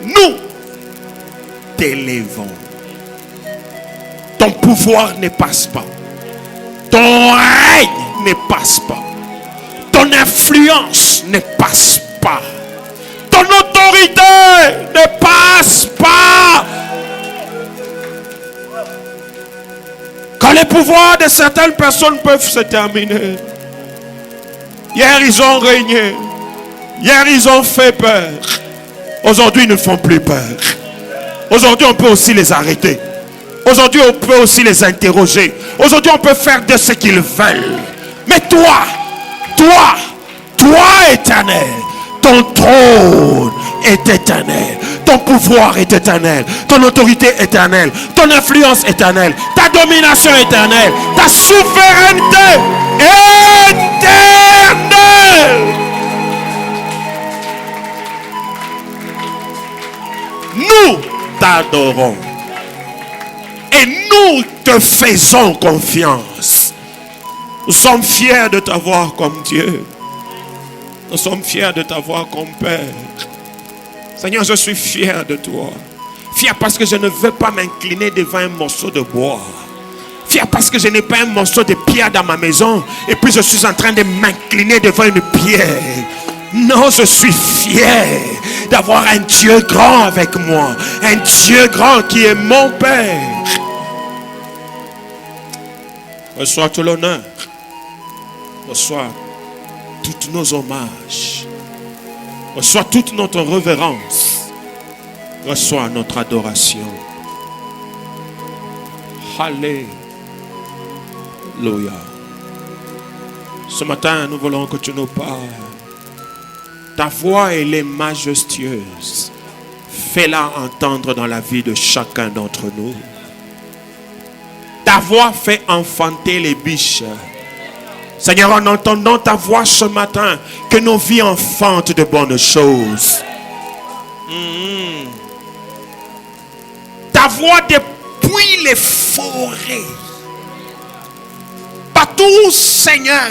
nous t'élèvons. Ton pouvoir ne passe pas. Ton règne ne passe pas. Ton influence ne passe pas. Ton autorité ne passe pas. Quand les pouvoirs de certaines personnes peuvent se terminer. Hier, ils ont régné. Hier, ils ont fait peur. Aujourd'hui, ils ne font plus peur. Aujourd'hui, on peut aussi les arrêter. Aujourd'hui, on peut aussi les interroger. Aujourd'hui, on peut faire de ce qu'ils veulent. Mais toi, éternel, ton trône est éternel. Ton pouvoir est éternel. Ton autorité est éternelle. Ton influence est éternelle. Ta domination est éternelle. Ta souveraineté est éternelle. Nous t'adorons. Et nous te faisons confiance. Nous sommes fiers de t'avoir comme Dieu. Nous sommes fiers de t'avoir comme Père. Seigneur, je suis fier de toi. Fier parce que je ne veux pas m'incliner devant un morceau de bois. Fier parce que je n'ai pas un morceau de pierre dans ma maison. Et puis je suis en train de m'incliner devant une pierre. Non, je suis fier d'avoir un Dieu grand avec moi. Un Dieu grand qui est mon Père. Reçois tout l'honneur. Reçois tous nos hommages. Reçois toute notre révérence. Reçois notre adoration. Alléluia. Ce matin, nous voulons que tu nous parles. Ta voix, elle est majestueuse. Fais-la entendre dans la vie de chacun d'entre nous. Ta voix fait enfanter les biches. Seigneur, en entendant ta voix ce matin, que nos vies enfantent de bonnes choses. Ta voix depuis les forêts. Partout, Seigneur,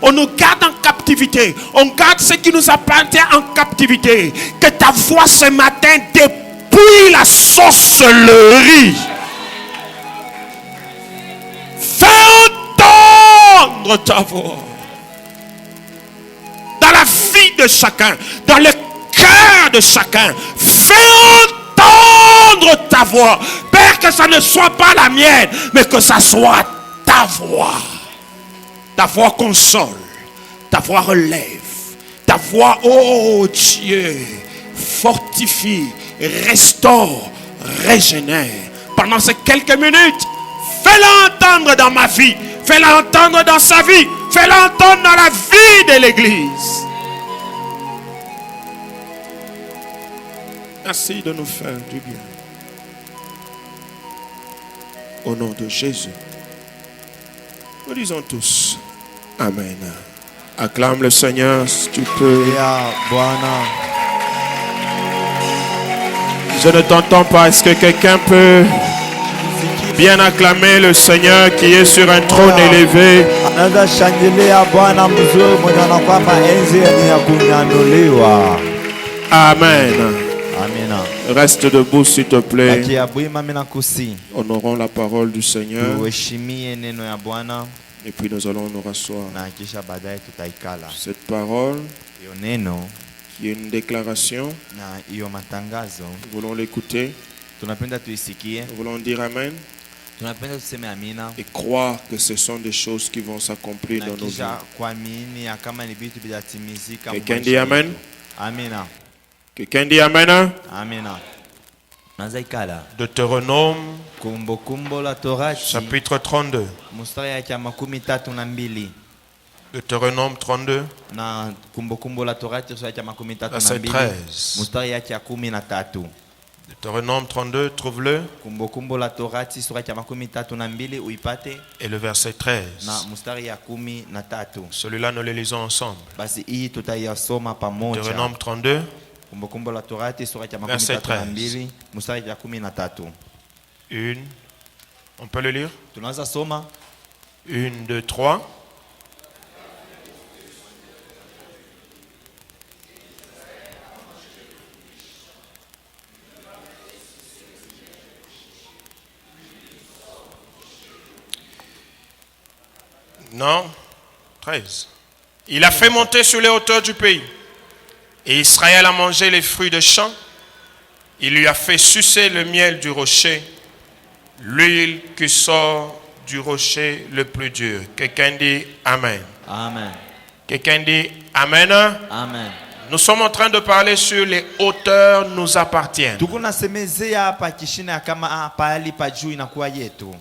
on nous garde en captivité. On garde ce qui nous appartient en captivité. Que ta voix ce matin, depuis la sorcellerie, ta voix dans la vie de chacun, dans le cœur de chacun. Fais entendre ta voix, Père, que ça ne soit pas la mienne, mais que ça soit ta voix. Ta voix console, ta voix relève, ta voix, oh Dieu, fortifie, restaure, régénère. Pendant ces quelques minutes, fais-la entendre dans ma vie. Fais-la entendre dans sa vie. Fais-la entendre dans la vie de l'Église. Merci de nous faire du bien. Au nom de Jésus. Nous disons tous Amen. Acclame le Seigneur si tu peux. Je ne t'entends pas. Est-ce que quelqu'un peut bien acclamer le Seigneur qui est sur un trône élevé? Amen. Reste debout s'il te plaît. Honorons la parole du Seigneur. Et puis nous allons nous rasseoir. Cette parole qui est une déclaration. Nous voulons l'écouter. Nous voulons dire Amen. Et croire que ce sont des choses qui vont s'accomplir dans nos vies. Quelqu'un dit Amen. Quelqu'un dit Amen. Deutéronome chapitre 32. Deutéronome 32 verset 13. Deutéronome 32, trouve-le. Et le verset 13. Celui-là, nous le lisons ensemble. Deutéronome 32, verset 13. Une. On peut le lire? 1, 2, 3. Non, 13. Il a fait monter sur les hauteurs du pays. Et Israël a mangé les fruits de champ. Il lui a fait sucer le miel du rocher, l'huile qui sort du rocher le plus dur. Quelqu'un dit Amen. Amen. Quelqu'un dit Amen. Amen. Nous sommes en train de parler sur les hauteurs nous appartiennent.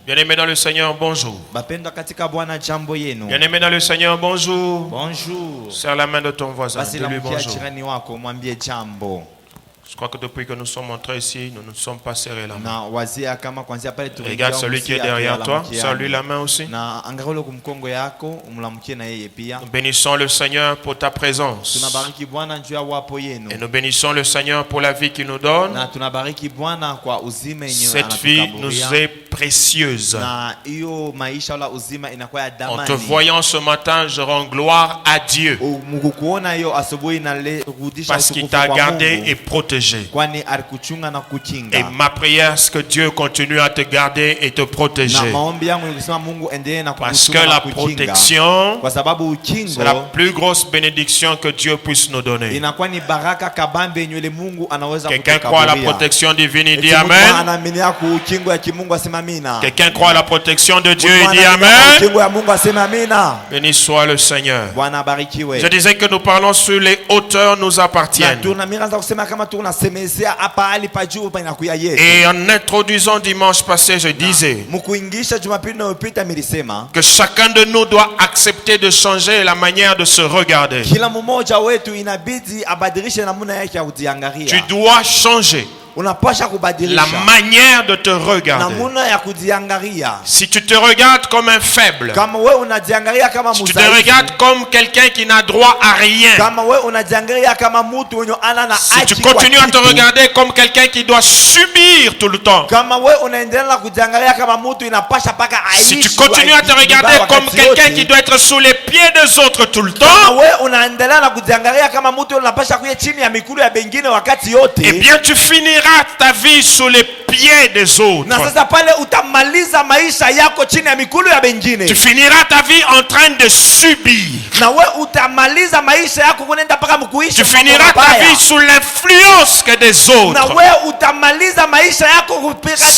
Bien-aimés dans le Seigneur, bonjour. Bien-aimés dans le Seigneur, bonjour. Bonjour. Serre la main de ton voisin. Dis-lui bonjour. Je crois que depuis que nous sommes entrés ici, nous ne nous sommes pas serrés la main. Regarde celui qui est derrière toi. Serre-lui la main aussi. Nous bénissons le Seigneur pour ta présence. Et nous bénissons le Seigneur pour la vie qu'il nous donne. Cette vie nous est précieuse. En te voyant ce matin, je rends gloire à Dieu. Parce qu'il t'a gardé et protégé. Et ma prière, c'est que Dieu continue à te garder et te protéger. Parce que la protection, c'est la plus grosse bénédiction que Dieu puisse nous donner. Quelqu'un croit à la protection divine, il dit Amen. Quelqu'un croit à la protection de Dieu, il dit Amen. Béni soit le Seigneur. Je disais que nous parlons sur les hauteurs nous appartiennent. Et en introduisant dimanche passé, je disais que chacun de nous doit accepter de changer la manière de se regarder. Tu dois changer la manière de te regarder. Si tu te regardes comme un faible, si tu te regardes comme quelqu'un qui n'a droit à rien, si tu continues à te regarder comme quelqu'un qui doit subir tout le temps, si tu continues à te regarder comme quelqu'un qui doit être sous les pieds des autres tout le temps, eh bien tu finiras ta vie sous les pieds des autres. Tu finiras ta vie en train de subir. Tu finiras ta vie sous l'influence que des autres,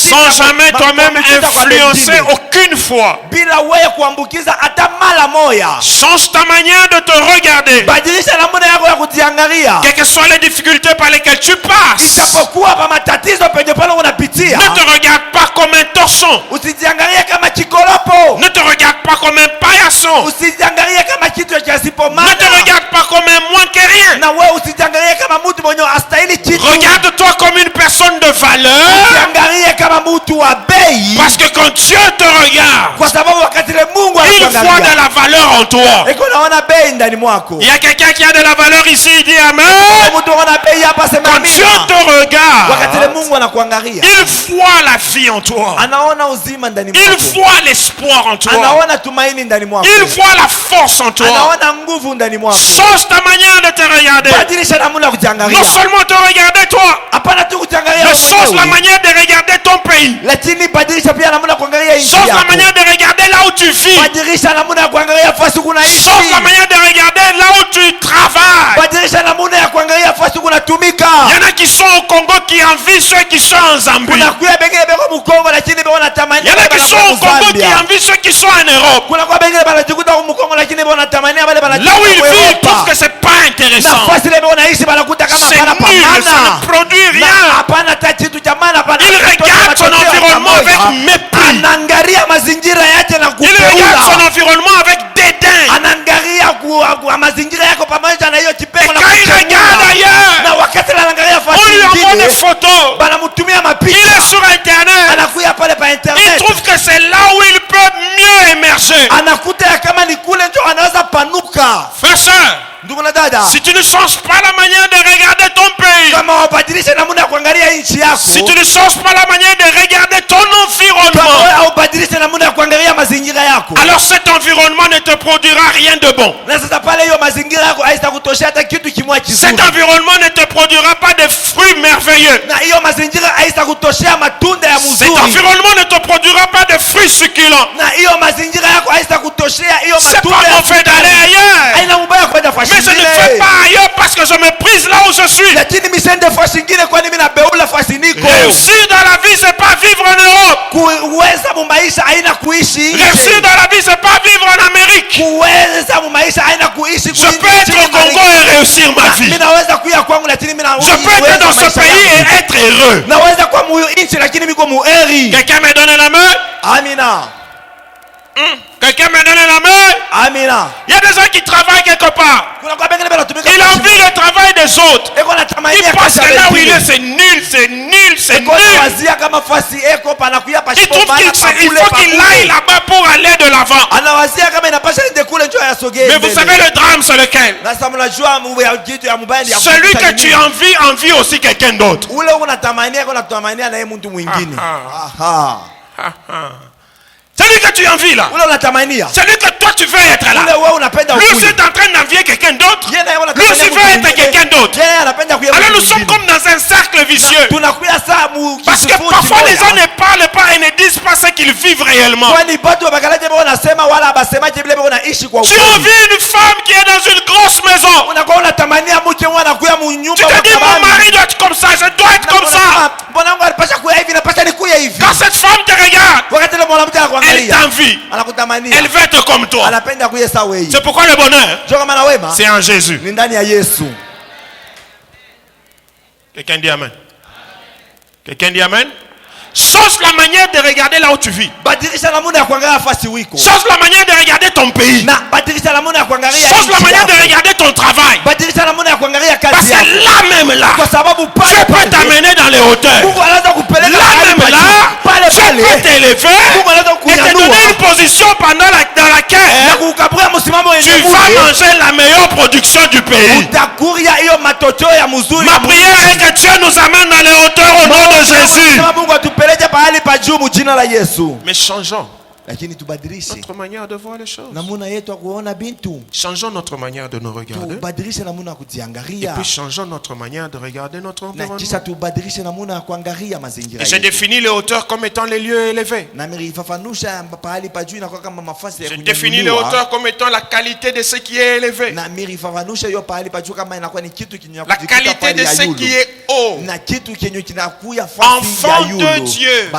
sans jamais toi-même influencer aucune fois. Change ta manière de te regarder. Quelles que soient les difficultés par lesquelles tu passes, ne te regarde pas comme un torchon. Ne te regarde pas comme un paillasson. Ne te regarde pas comme un moins que rien. Regarde-toi comme une personne de valeur. Parce que quand Dieu te regarde, il voit de la valeur en toi. Il y a quelqu'un qui a de la valeur ici, il dit Amen. Quand Dieu te regarde, il voit la vie en toi. Il voit l'espoir en toi. Il voit la force en toi. Change ta manière de te regarder. Non seulement te regarder toi, mais change la manière de regarder ton pays. Change la manière de regarder là où tu vis. Change la manière de regarder là où tu travailles. Il y en a qui sont au Congo qui envient ceux qui sont en Zambie. Il y en a qui sont au Congo qui envient ceux qui sont en Europe. Là où ils vivent, ils trouvent que c'est pas intéressant. C'est nul, ça ne produit rien. Il regarde son environnement avec mépris. Il regarde son environnement avec dédain. Et quand il regarde ailleurs, on lui envoie des photos. Il est sur Internet. Il trouve que c'est là où il peut mieux émerger. Frère, sœur, si tu ne changes pas la manière de regarder ton pays, si tu ne changes pas la manière de regarder ton environnement, alors cet environnement ne te produira rien de bon. Cet environnement ne te produira pas de fruits merveilleux. Cet environnement ne te produira pas de fruits succulents. C'est pas mauvais d'aller ailleurs, mais je ne fais pas ailleurs parce que je me prise là où je suis. Réussir dans la vie, c'est pas vivre en Europe. Réussir dans la vie, c'est pas vivre en Amérique. Je peux être au Congo et réussir ma vie. Je peux être dans ce pays et être heureux. Quelqu'un me donne la main? Amina. Quelqu'un me donne la main? Amina. Il y a des gens qui travaillent quelque part. Il envie le travail des autres. Il pense que là où il est, c'est nul, c'est nul, c'est nul. Il trouve qu'il faut qu'il aille là-bas pour aller de l'avant. Mais vous savez le drame c'est lequel? Celui que tu envie aussi quelqu'un d'autre. Celui que tu envies là, celui que toi tu veux être là, lui aussi est en train d'envier quelqu'un d'autre, lui aussi veut être quelqu'un d'autre. Alors nous sommes comme dans un cercle vicieux, parce que parfois les gens ne parlent pas et ne disent pas ce qu'ils vivent réellement. Tu envies une femme qui est dans une grosse maison, tu te dis mon mari doit être comme ça, je dois être comme ça. Quand cette femme te regarde, elle t'envie, elle veut être comme toi. C'est pourquoi le bonheur, c'est en Jésus. Quelqu'un dit amen. Quelqu'un dit amen. Change la manière de regarder là où tu vis. Change la manière de regarder ton pays. Change la manière de regarder ton travail. Parce que là même là, Dieu peut t'amener dans les hauteurs. Là même là, Dieu peut t'élever et te donner une position dans laquelle tu vas manger la meilleure production du pays. Ma prière est que Dieu nous amène dans les hauteurs au nom de Jésus. Mais changeons notre manière de voir les choses. Changeons notre manière de nous regarder. Et puis changeons notre manière de regarder notre environnement. Et j'ai défini les hauteurs comme étant les lieux élevés. J'ai défini les hauteurs comme étant la qualité de ce qui est élevé. La qualité de ce qui est haut. Enfant de Dieu.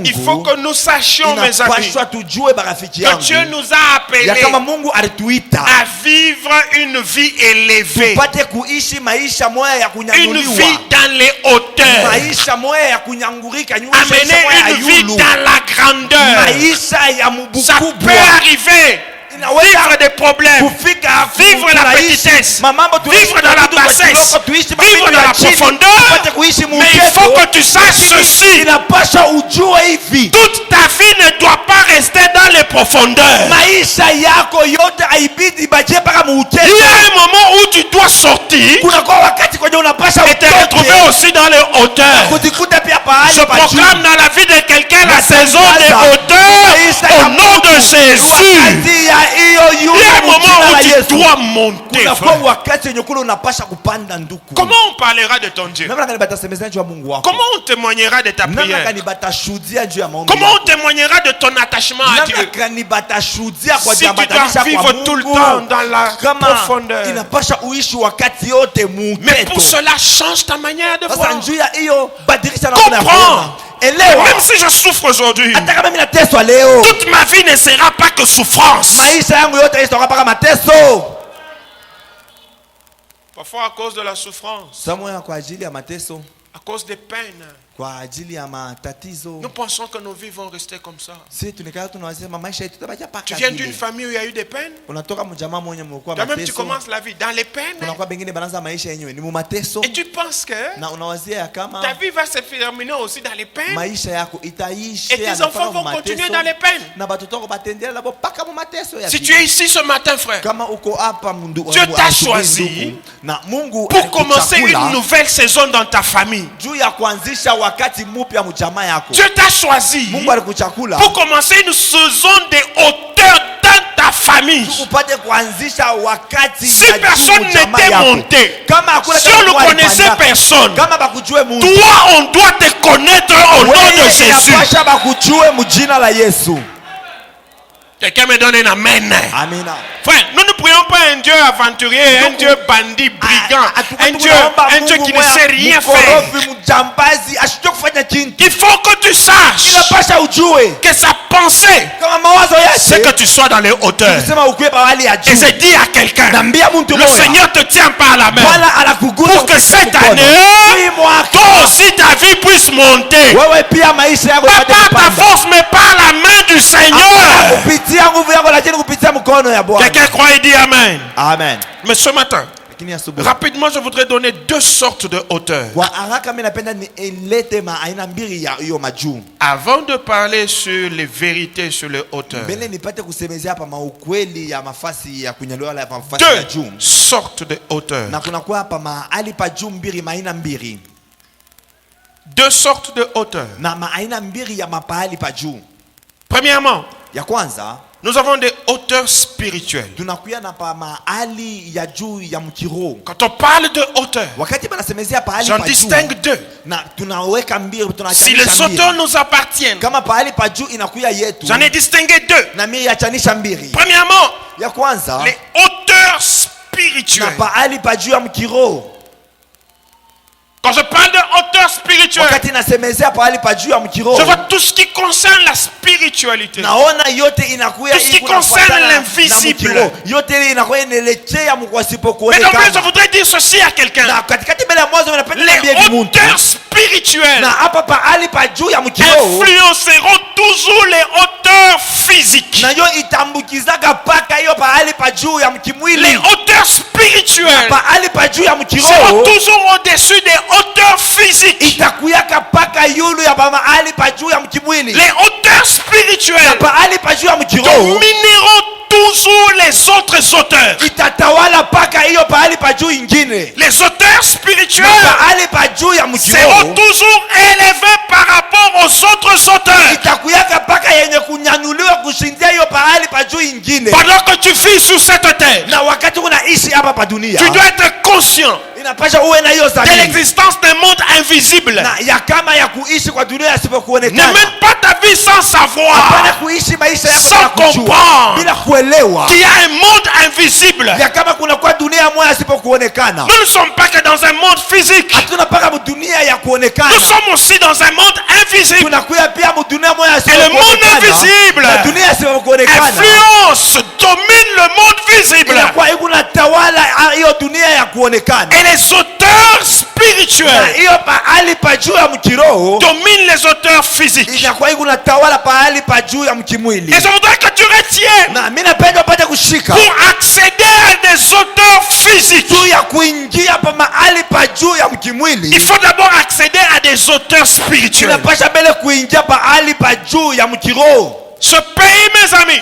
Il faut que nous sachions, mes amis, que Dieu nous a appelés à vivre une vie élevée, une vie dans les hauteurs, amener une vie dans la grandeur. Ça peut arriver. Vivre des problèmes, vivre la petitesse, vivre dans la bassesse, vivre dans la profondeur. Mais il faut que tu saches ceci: toute ta vie ne doit pas rester dans les profondeurs. Il y a un moment où tu dois sortir et te retrouver aussi dans les hauteurs. Je proclame dans la vie de quelqu'un la saison des hauteurs au nom de Jésus. Il y a un moment où tu dois monter. Comment on parlera de ton Dieu? Comment on témoignera de ta prière? Comment on témoignera de ton attachement à Dieu? Si tu dois vivre tout le temps dans la profondeur. Mais pour cela, change ta manière de voir. Comprends. Même si je souffre aujourd'hui, toute ma vie ne sera pas que souffrance. Parfois à cause de la souffrance, à cause des peines, nous pensons que nos vies vont rester comme ça. Tu viens d'une famille où il y a eu des peines. Toi-même tu commences la vie dans les peines. Et tu penses que ta vie va se terminer aussi dans les peines. Et tes enfants vont continuer dans les peines. Si tu es ici ce matin, frère, Dieu t'a choisi pour commencer une nouvelle saison dans ta famille. famille. Dieu t'a choisi pour commencer une saison de hauteur dans ta famille. Si personne n'était monté, si on ne connaissait personne, toi on doit te connaître au nom de Jésus. Quelqu'un me donne un amen. Amen. Frère, nous ne prions pas un Dieu aventurier, un Dieu bandit, brigand, un Dieu qui ne sait rien faire. Il faut que tu saches que sa pensée, c'est que tu sois dans les hauteurs. Et c'est dit à quelqu'un, le Seigneur te tient par la main pour que cette année, toi aussi ta vie puisse monter. Pas par ta force, mais par la main du Seigneur. Quelqu'un croit et dit Amen. Amen. Mais ce matin, rapidement, je voudrais donner deux sortes de hauteurs. Avant de parler sur les vérités sur les hauteurs, deux sortes de hauteurs. Deux sortes de hauteurs. Premièrement, nous avons des hauteurs spirituelles. Quand on parle de hauteur, j'en distingue deux. Si les hauteurs nous appartiennent, j'en ai distingué deux. Premièrement, les hauteurs spirituelles. Quand je parle de hauteur spirituelle, je vois tout ce qui concerne la spiritualité, tout ce qui concerne l'invisible. Mais non plus, je voudrais dire ceci à quelqu'un. Les hauteurs spirituelles influenceront toujours les hauteurs physiques. Les hauteurs spirituelles seront toujours au-dessus des hauteurs physiques. Les hauteurs spirituelles domineront toujours les autres auteurs. Les auteurs spirituels seront toujours élevés par rapport aux autres auteurs. Pendant que tu vis sur cette terre, tu dois être conscient de l'existence d'un monde invisible. Ne mène pas ta vie sans savoir, sans comprendre qu'il y a un monde invisible. Nous ne sommes pas que dans un monde physique. Nous sommes aussi dans un monde invisible. Et le monde invisible influence, domine le monde visible. Et les auteurs spirituels dominent les auteurs physiques. Et je voudrais que tu retiennes, pour accéder à des auteurs physiques, il faut d'abord accéder à des auteurs spirituels. Ce pays, mes amis,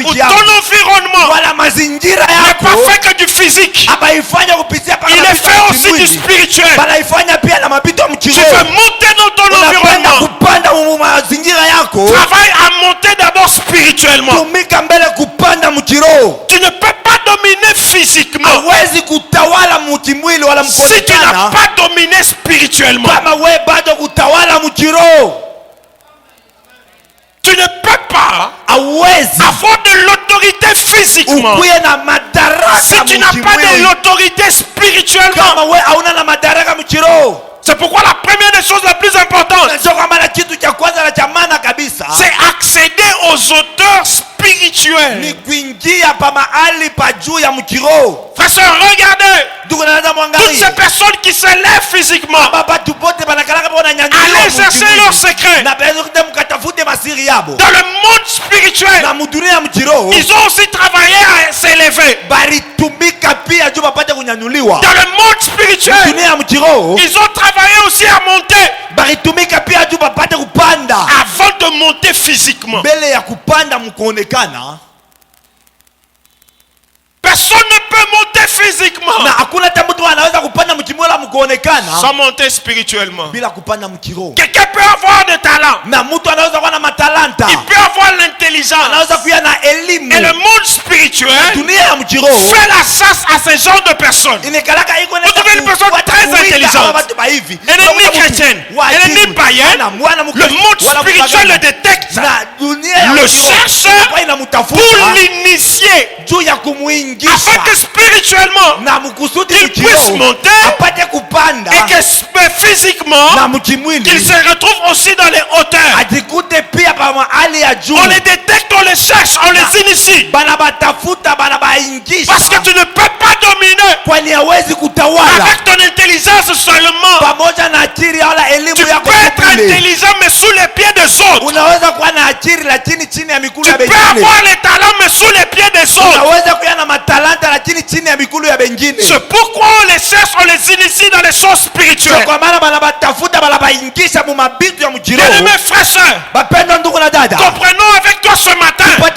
ou ton environnement n'est pas fait que du physique. Il est fait aussi du spirituel. Tu veux monter dans ton environnement, travaille à monter d'abord spirituellement. Tu ne peux pas dominer physiquement si tu n'as pas dominé spirituellement. Tu ne peux pas avoir de l'autorité physiquement si tu n'as pas de l'autorité spirituellement. C'est pourquoi la première des choses la plus importante, c'est accéder aux auteurs spirituels. Frère, regardez toutes ces personnes qui se lèvent physiquement à aller chercher leurs secrets dans le monde spirituel. Ils ont aussi travaillé à s'élever. Dans le monde spirituel, ils ont travaillé aussi à monter avant de monter physiquement. Personne ne peut peut monter physiquement sans monter spirituellement. Quelqu'un peut avoir des talents. Il peut avoir l'intelligence. Et le monde spirituel fait la chasse à ce genre de personnes. Vous trouvez une personne très intelligente. Elle n'est ni chrétienne, elle n'est ni païenne. Le monde spirituel le détecte, le cherche pour l'initier, afin que spirituellement il puisse monter et que physiquement qu'il se retrouve aussi dans les hauteurs. On les détecte, on les cherche, on les initie. Parce que tu ne peux pas dominer avec ton intelligence seulement. Tu peux être intelligent mais sous les pieds des autres. Tu peux avoir les talents mais sous les pieds des autres. C'est pourquoi on les cherche, on les initie dans les choses spirituelles. Bien-aimés frères et sœurs, comprenons avec toi ce matin que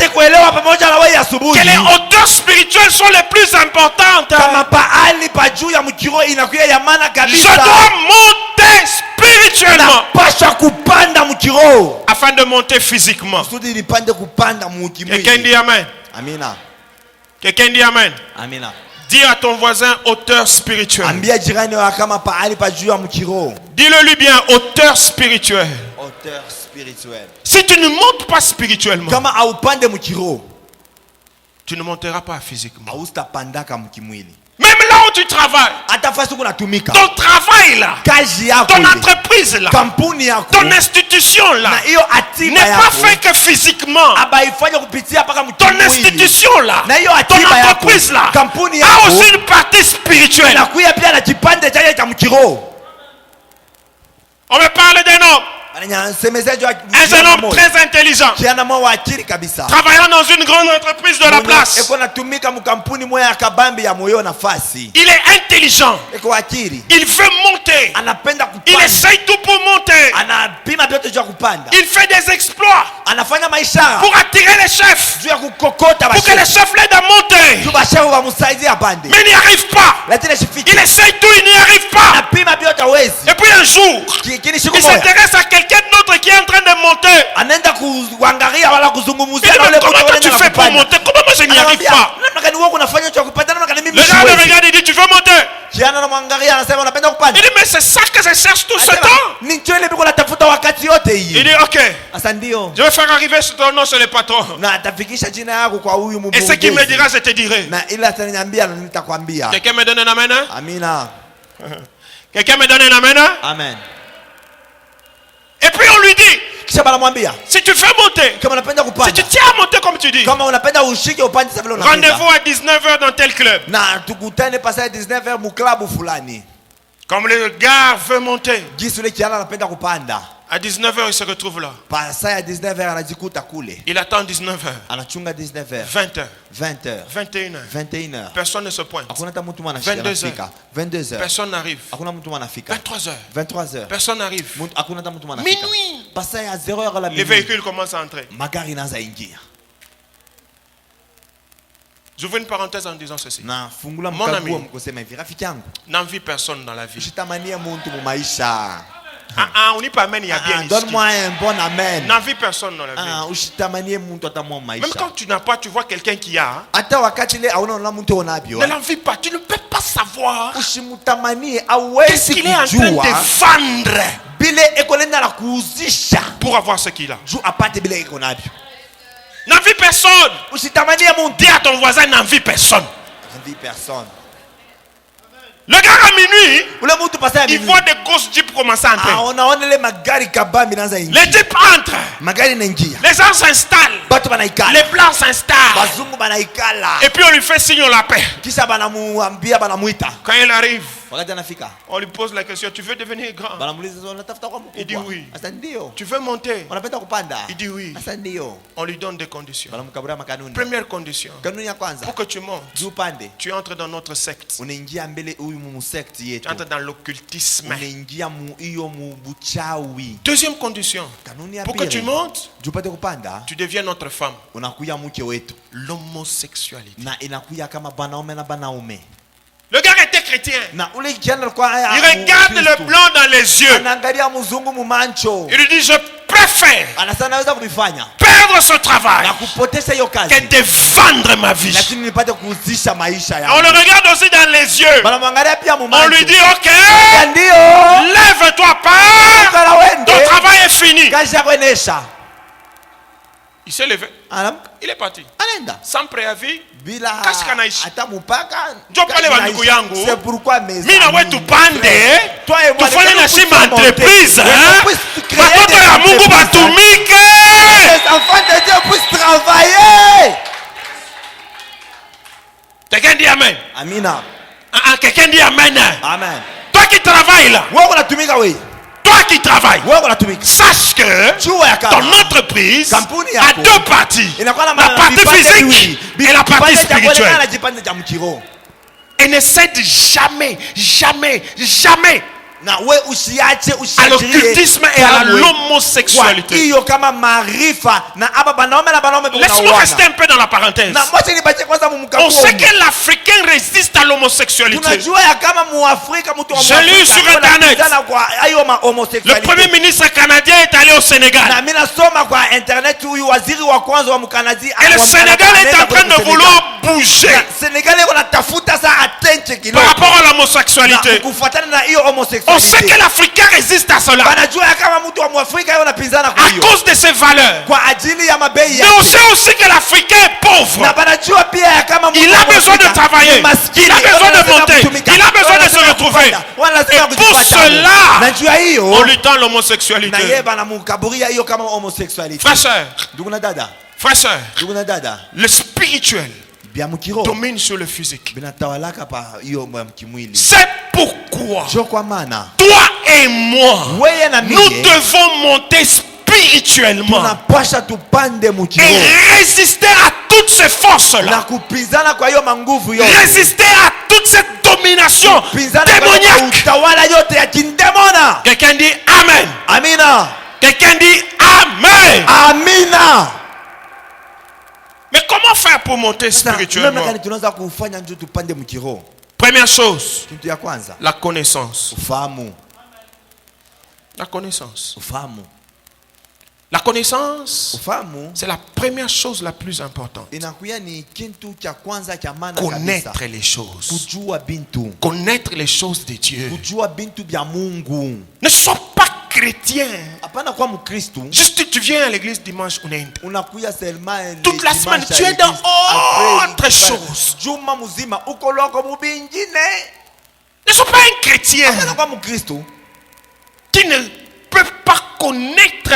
les hauteurs spirituelles sont les plus importantes. Je dois monter spirituellement afin de monter physiquement. Quelqu'un dit amen. Quelqu'un dit amen. Dis à ton voisin hauteur spirituelle. Dis-le lui bien, hauteur spirituelle. Si tu ne montes pas spirituellement, tu ne monteras pas physiquement. Même là où tu travailles, ton travail là, ton entreprise là, ton institution là, n'est pas fait que physiquement. Ton institution là, ton entreprise là, a aussi une partie spirituelle. On me parle d'un homme. Un jeune homme très intelligent, travaillant dans une grande entreprise de la place. Il est intelligent. Il veut monter. Il essaye tout pour monter. Il fait des exploits pour attirer les chefs, pour que les chefs l'aident à monter. Mais il n'y arrive pas. Il essaye tout, il n'y arrive pas. Et puis un jour, il s'intéresse à quelqu'un d'autre qui est en train de monter. Il dit, mais comment toi tu fais pour monter? Comment moi je n'y arrive pas? Le gars le regarde et dit, tu veux monter? Il dit, mais c'est ça que je cherche tout ce temps. Il dit, ok, je vais faire arriver ton nom sur le patron. Et ce qu'il me dira, je te dirai. Quelqu'un me donne un amen? Quelqu'un me donne un amen? Amen. Et puis on lui dit, si tu fais monter, si tu tiens à monter comme tu dis, rendez-vous à 19h dans tel club. Comme le gars veut monter, à 19h il se retrouve là. Il attend 19h, 20h, 21h, personne ne se pointe. 22h, personne n'arrive. 23h, personne n'arrive. Minuit, les véhicules commencent à entrer. J'ouvre une parenthèse en disant ceci. Mon ami n'envie personne dans la vie. On n'y pas, il y a bien ici. Donne-moi un bon amen. N'envie personne dans la vie. Même quand tu n'as pas, tu vois quelqu'un qui a. Ne l'envie pas. Tu ne peux pas savoir qu'est-ce qu'il est en train de vendre pour avoir ce qu'il a. N'envie personne. Dis à ton voisin, n'envie personne. Le gars à minuit, il voit des grosses jeeps commencer à entrer. Les jeeps entrent. Les gens s'installent. Les blancs s'installent. Et puis on lui fait signe, on l'appelle. Quand il arrive, on lui pose la question, tu veux devenir grand? Il dit oui. Tu veux monter? Il dit oui. On lui donne des conditions. Première condition, pour que tu montes, tu entres dans notre secte. Tu entres dans l'occultisme. Deuxième condition, pour que tu montes, tu deviens notre femme. L'homosexualité. Le gars était chrétien. Il regarde le blanc dans les yeux. Il lui dit, je préfère perdre ce travail que de vendre ma vie. On le regarde aussi dans les yeux. On lui dit, ok, lève-toi, pars, ton travail est fini. Il s'est levé. Il est parti. Sans préavis. C'est pourquoi mes amis, les enfants de Dieu puissent travailler. Quelqu'un dit amen. Amina. Quelqu'un dit amen. Amen. Toi qui travailles là. Toi qui travailles, sache que ton entreprise a deux parties. La partie physique et la partie spirituelle. Et ne cède jamais à l'occultisme et à l'homosexualité. Laisse-nous rester un peu dans la parenthèse. On sait que l'Africain résiste à l'homosexualité. J'ai lu sur internet, le premier ministre canadien est allé au Sénégal. Et le Sénégal est en train de vouloir bouger par rapport à l'homosexualité. On sait que l'Africain résiste à cela à cause de ses valeurs. Mais on sait aussi que l'Africain est pauvre. Il a besoin de travailler. Il a besoin de monter. Il a besoin de se retrouver. Et pour cela, on lui tend l'homosexualité. Frère, sœur, le spirituel domine sur le physique. C'est pourquoi toi et moi, nous devons monter spirituellement et résister à toutes ces forces-là, résister à toute cette domination démoniaque. Quelqu'un dit amen. Amina. Quelqu'un dit amen. Amina. Mais comment faire pour monter spirituellement? Première chose, la connaissance. La connaissance. La connaissance, c'est la première chose la plus importante. Connaître les choses. Connaître les choses de Dieu. Ne sois pas chrétien. Juste tu viens à l'église dimanche, toute la semaine tu es dans autre chose. Ne sois pas un chrétien qui ne peut pas connaître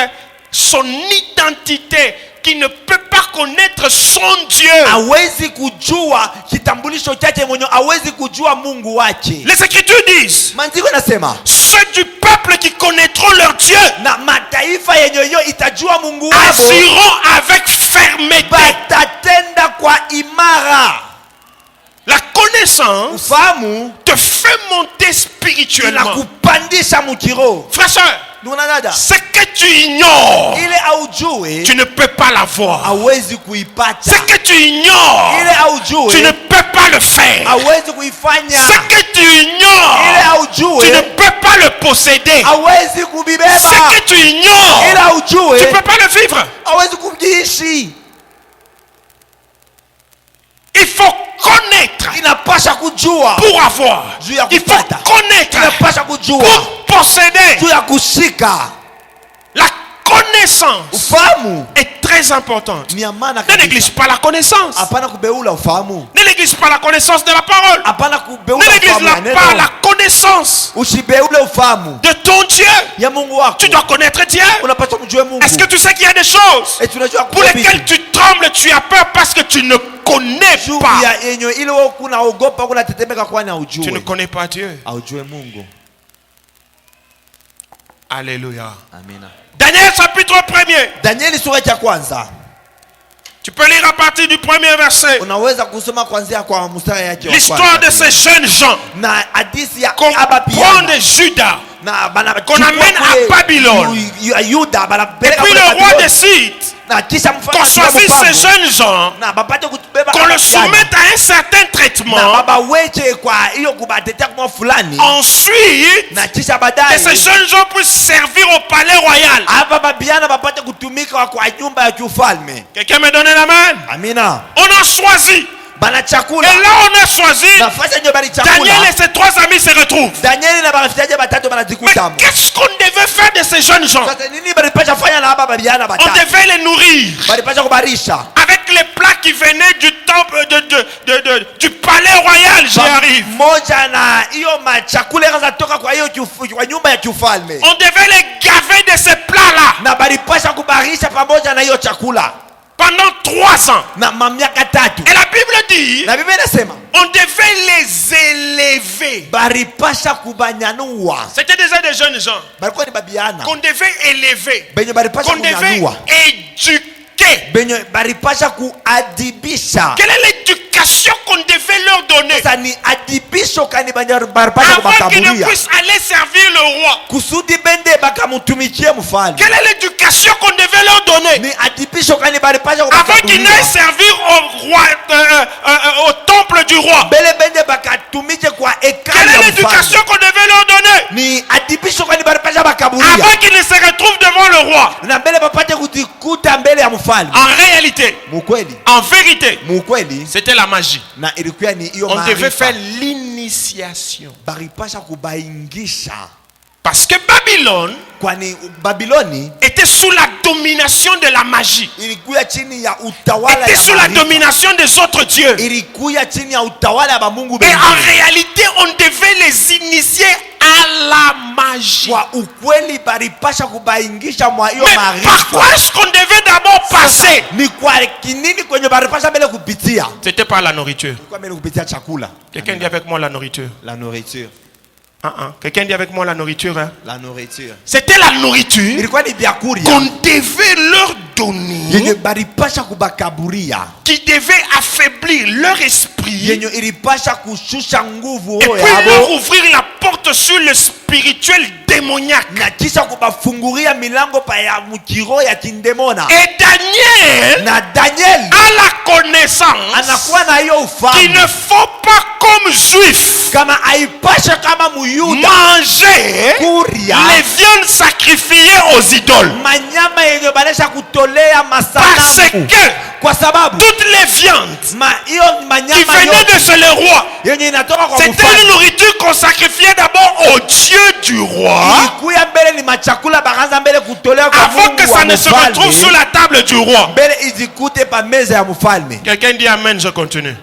son identité, qui ne peut pas connaître son Dieu. Les Écritures disent, ceux du peuple qui connaîtront leur Dieu agiront avec fermeté. La connaissance te fait monter spirituellement. Frère, soeur, ce que tu ignores, tu ne peux pas l'avoir. Ce que tu ignores, tu ne peux pas le faire. Ce que tu ignores, tu ne peux pas le posséder. Ce que tu ignores, tu ne peux pas le vivre. Il faut connaître pour avoir. Il faut connaître pour posséder. La connaissance est très importante. Ne néglige pas la connaissance. Ne néglige pas la connaissance de la parole. Ne néglige pas la connaissance de ton Dieu. Tu dois connaître Dieu. Est-ce que tu sais qu'il y a des choses pour lesquelles tu trembles, tu as peur parce que tu ne connais pas. Tu ne connais pas Dieu. Alléluia. Daniel chapitre 1er. Tu peux lire à partir du premier verset. L'histoire de ces jeunes gens qu'on prend de Juda qu'on amène à Babylone. Et puis le roi décide qu'on choisisse ces jeunes gens, qu'on le soumette à un certain traitement. Ensuite, que ces jeunes gens puissent servir au palais royal. Quelqu'un me donne la main? On a choisi. Et là on a choisi Daniel et ses 3 amis se retrouvent. Mais qu'est-ce qu'on devait faire de ces jeunes gens? On devait les nourrir avec les plats qui venaient du temple du palais royal. J'y arrive. On devait les gaver de ces plats là pendant 3 ans. Et la Bible dit on devait les élever. C'était déjà des jeunes gens qu'on devait élever, qu'on devait éduquer. Quelle est l'éducation qu'on devait leur donner avant qu'ils ne puissent aller servir le roi? Quelle est l'éducation qu'on devait leur donner avant qu'ils n'aillent servir au roi, au temple du roi? Quelle est l'éducation qu'on devait leur donner avant qu'ils ne se retrouvent devant le roi? En réalité, en vérité, c'était la magie. On devait faire l'initiation. Parce que Babylone était sous la domination de la magie, était sous la domination des autres dieux. Et en réalité, on devait les initier à la magie. Mais par quoi est-ce qu'on devait d'abord passer? C'était par la nourriture. Quelqu'un dit avec moi la nourriture. La nourriture. Quelqu'un dit avec moi la nourriture. La nourriture. C'était la nourriture qu'on devait leur donner, qui devait affaiblir leur esprit et puis leur ouvrir la porte sur le spirituel démoniaque. Et Daniel a la connaissance qu'il ne faut pas comme juif manger les viandes sacrifiées aux idoles, parce que toutes les viandes qui venaient de chez le roi, c'était une nourriture qu'on sacrifiait d'abord au Dieu du roi avant que ça ne se retrouve sous la table du roi. Quelqu'un dit amen, je continue.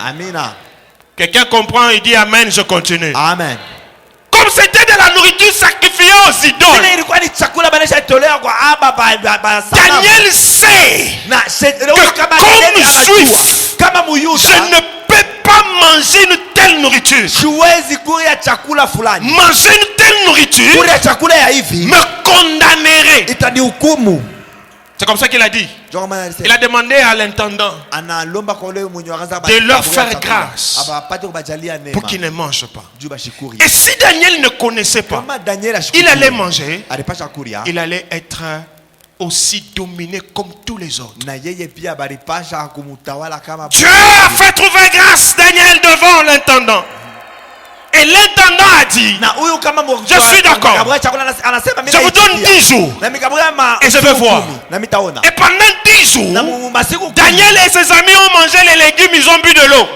Quelqu'un comprend et dit amen, je continue. Amen. Comme c'était de la nourriture sacrifiée aux idoles, Daniel sait que comme juif, je ne peux pas manger une telle nourriture. Manger une telle nourriture me condamnerait. C'est comme ça qu'il a dit. Il a demandé à l'intendant de leur faire grâce pour qu'ils ne mangent pas. Et si Daniel ne connaissait pas, il allait manger, il allait être aussi dominé comme tous les autres. Dieu a fait trouver grâce Daniel devant l'intendant. Et l'intendant a dit, je suis d'accord, je vous donne 10 jours et je vais voir. Et pendant 10 jours, Daniel et ses amis ont mangé les légumes, ils ont bu de l'eau.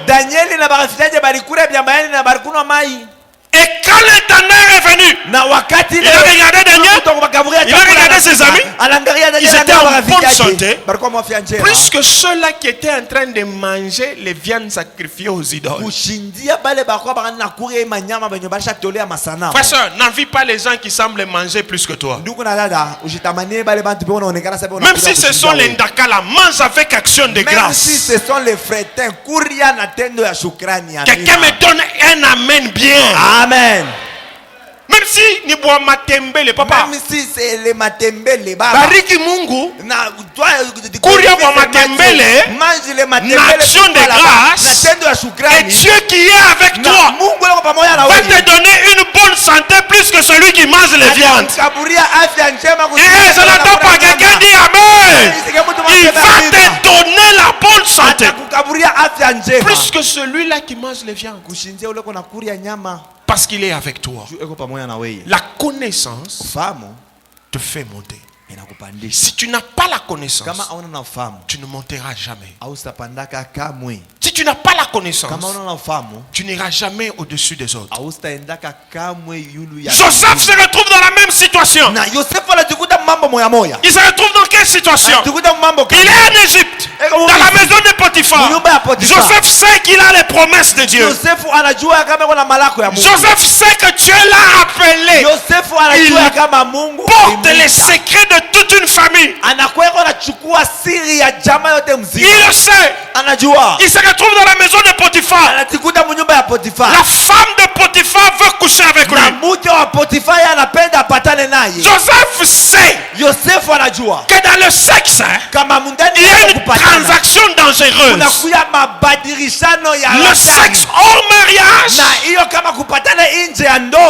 Et quand l'intendant est venu, il a regardé Daniel, il a regardé ses amis, ils étaient en bonne santé, plus que ceux-là qui étaient en train de manger les viandes sacrifiées aux idoles. Frère, soeur, n'envie pas les gens qui semblent manger plus que toi. Même si ce sont les ndakala, mange avec action de grâce. Même si ce sont les frétins, quelqu'un me donne un amen bien. Amen. Même si ni bwa matembele papa. Même si c'est les matembele baba. Bariki Mungu. Na toi Kuria bwa matembele. Mange les matembele. Action de grâce. Et Dieu qui est avec toi va te donner une bonne santé plus que celui qui mange les viandes. Et je n'entends pas quelqu'un dire Amen. Il va te donner la bonne santé plus que celui-là qui mange les viandes. Parce qu'il est avec toi. La connaissance te fait monter. Si tu n'as pas la connaissance, tu ne monteras jamais. Si tu n'as pas la connaissance, tu n'iras jamais au-dessus des autres. Joseph se retrouve dans la même situation. Il se retrouve dans quelle situation? Il est en Égypte, dans la maison de Potiphar. Joseph sait qu'il a les promesses de Dieu. Joseph sait que Dieu l'a appelé. Il porte les secrets de toute une famille. Il le sait. Il se retrouve dans la maison de Potiphar. La femme de Potiphar veut coucher avec lui. Joseph sait que dans le sexe, il y a une transaction dangereuse. Le sexe hors mariage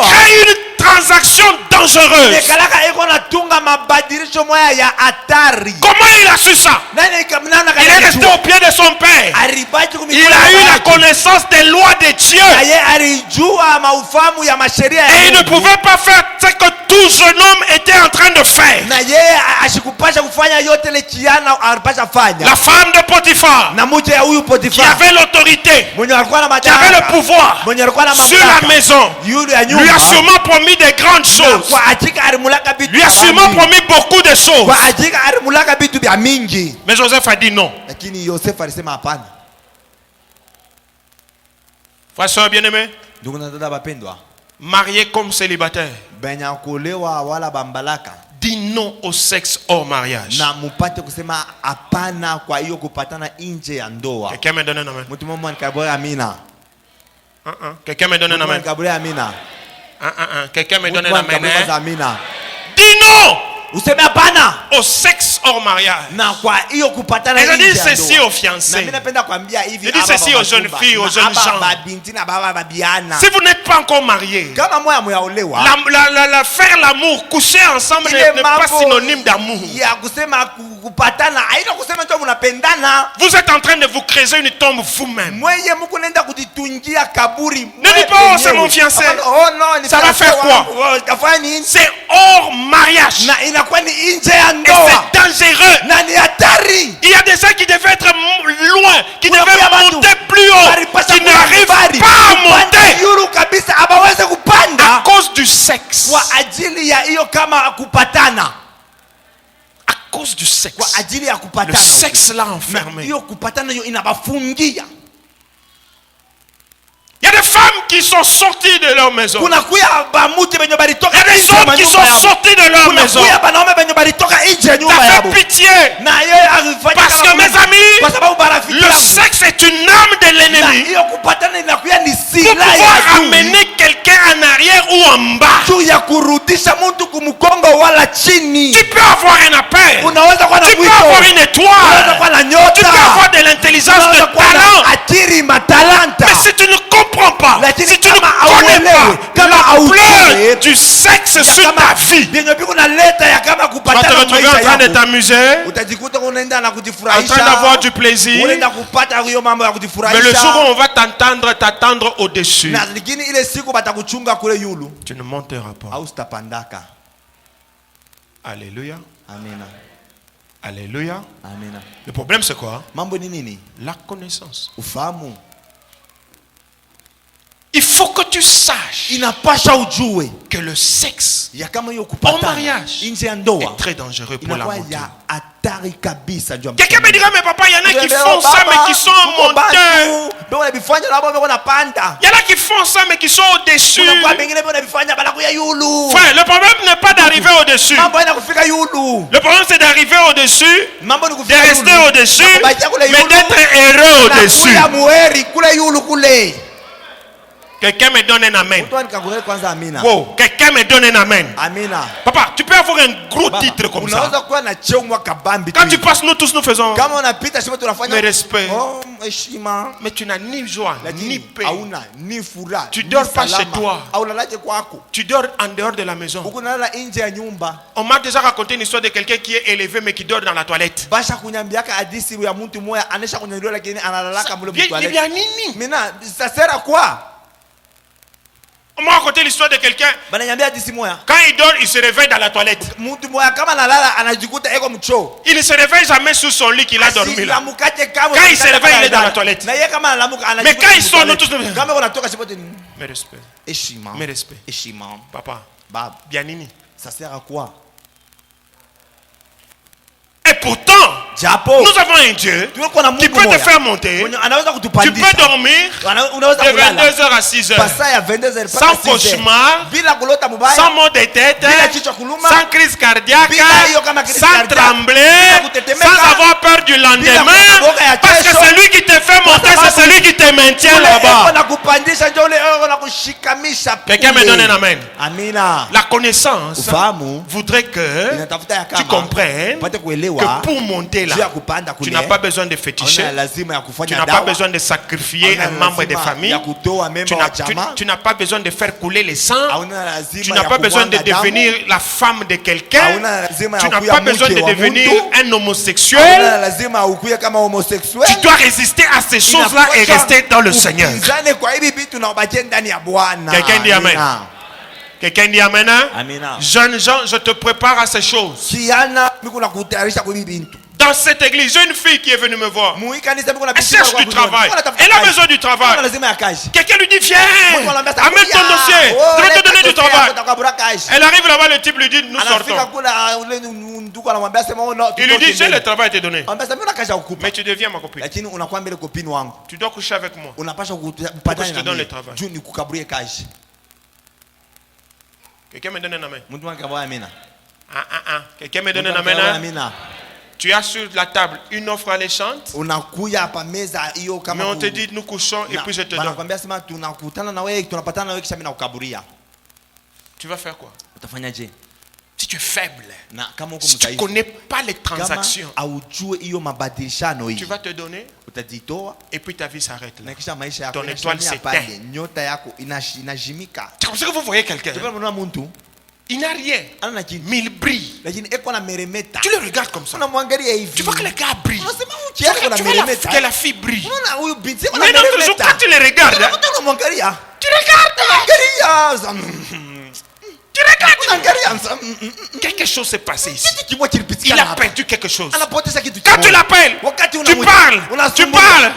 crée une transaction dangereuse. Comment il a su ça? Il est resté au pied de son père. Il a eu la connaissance des lois de Dieu. Et il ne pouvait pas faire ce que tout jeune homme était en train de faire. La femme de Potiphar, qui avait l'autorité, qui avait le pouvoir sur la maison, lui a sûrement promis des grandes choses. Lui a sûrement promis beaucoup de choses. Mais Joseph a dit non. Frère, soeur bien-aimé, marié comme célibataire, dis non au sexe hors mariage. Quelqu'un me donne un amen. Quelqu'un me donne un amen. Quelqu'un me donne un amen. Dis non au sexe hors mariage. Et je dis ceci aux fiancés. Je dis ceci aux jeunes filles, aux jeunes gens. Si vous n'êtes pas encore mariés, faire l'amour, coucher ensemble n'est pas synonyme d'amour. Vous êtes en train de vous creuser une tombe vous-même. Ne dis pas oh c'est mon fiancé. Ça va faire quoi? C'est hors mariage. Et c'est dangereux. Il y a des gens qui devaient être loin, qui devaient monter plus haut, qui n'arrivent pas à monter à cause du sexe. À cause du sexe. Le sexe l'a enfermé. Il y a des femmes qui sont sorties de leur maison. Il y a des hommes qui sont sortis de leur maison. Ça fait pitié. Parce que mes amis, le sexe est une arme de l'ennemi pour pouvoir amener quelqu'un en arrière ou en bas. Tu peux avoir un appel. Tu peux avoir une étoile. Tu peux avoir de l'intelligence, de talent. Mais si tu ne comprends pas, si tu ne connais pas l'ampleur du sexe sur ta vie, tu vas te retrouver en train de t'amuser, en train d'avoir du plaisir, mais le jour où on va t'attendre au-dessus, tu ne monteras pas. Alléluia. Alléluia. Le problème c'est quoi? La connaissance. Il faut que tu saches que le sexe en mariage est très dangereux pour la monture. Quelqu'un me dira, mais papa, il y en a qui font ça, mais qui sont en monteur. Il y en a qui font ça, mais qui sont au-dessus. Frère, le problème n'est pas d'arriver au-dessus. Le problème, c'est d'arriver au-dessus, de rester au-dessus, mais d'être heureux au-dessus. Quelqu'un me donne un amen. Wow, quelqu'un me donne un amen. Amina. Papa, tu peux avoir un gros titre comme ça. Quand tu passes, nous tous nous faisons. Mais respect. Mais tu n'as ni joie, ni paix. Tu dors pas chez toi. Tu dors en dehors de la maison. On m'a déjà raconté une histoire de quelqu'un qui est élevé mais qui dort dans la toilette. Ça sert à quoi? On m'a raconté l'histoire de quelqu'un. Quand il dort, il se réveille dans la toilette. Il ne se réveille jamais sous son lit qu'il a dormi là. Quand il se réveille, il est dans la toilette. Mais quand ils sont, nous tous. Mes respects. Mes respects. Papa. Bianini. Ça sert à quoi? Et pourtant, nous avons un Dieu qui peut te faire monter. Tu peux dormir de 22h à 6h. Sans cauchemar, sans maux de tête, sans crise cardiaque, sans trembler, sans avoir peur du lendemain. Parce que celui qui te fait monter, c'est celui qui te maintient là-bas. Quelqu'un me donne un amen. La connaissance voudrait que tu comprennes que pour monter là, tu n'as pas besoin de féticher, tu n'as pas besoin de sacrifier un membre de famille, tu n'as pas besoin de faire couler le sang, tu n'as pas besoin de devenir la femme de quelqu'un, tu n'as pas besoin de devenir un homosexuel. Tu dois résister à ces choses-là et rester dans le Seigneur. Quelqu'un dit amen. Quelqu'un dit amen. Jeunes gens, je te prépare à ces choses. Dans cette église, j'ai une fille qui est venue me voir. Elle cherche du travail. Elle a besoin du travail. Quelqu'un lui dit, viens, amène ton dossier. Je vais te donner du travail. Elle arrive là-bas, le type lui dit, nous sortons. Il lui dit, j'ai le travail à te donner. Mais tu deviens ma copine. Tu dois coucher avec moi. Pourquoi je te donne le travail? Quelqu'un me donne un amen. Quelqu'un me donne un amen. Tu as sur la table une offre alléchante. Mais on te dit nous couchons et puis je te donne. Tu vas faire quoi? Si tu es faible, si tu ne connais pas les transactions, tu vas te donner et puis ta vie s'arrête là. Ton étoile s'éteint. C'est comme ça que vous voyez quelqu'un. Il n'a rien, mais il brille. Tu le regardes comme ça. Tu vois que le gars brille. Tu vois que la fille brille. Mais non, toujours quand tu le regardes, tu regardes. Tu regardes. Quelque chose s'est passé ici. Il a perdu quelque chose. Quand tu l'appelles, tu parles.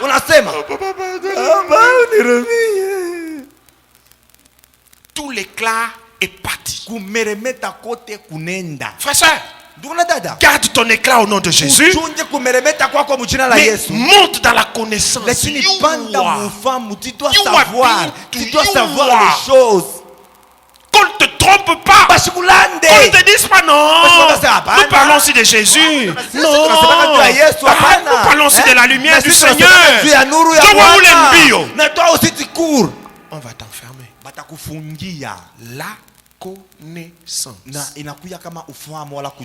Tout l'éclat est parti. Frère, soeur, garde ton éclat au nom de Jésus. Mais monte dans la connaissance. Tu dois savoir les choses. Qu'on ne te trompe pas. Qu'on ne te dise pas non. Nous parlons aussi de Jésus. Non. Nous parlons aussi de la lumière du Seigneur. On va t'enfermer. La connaissance.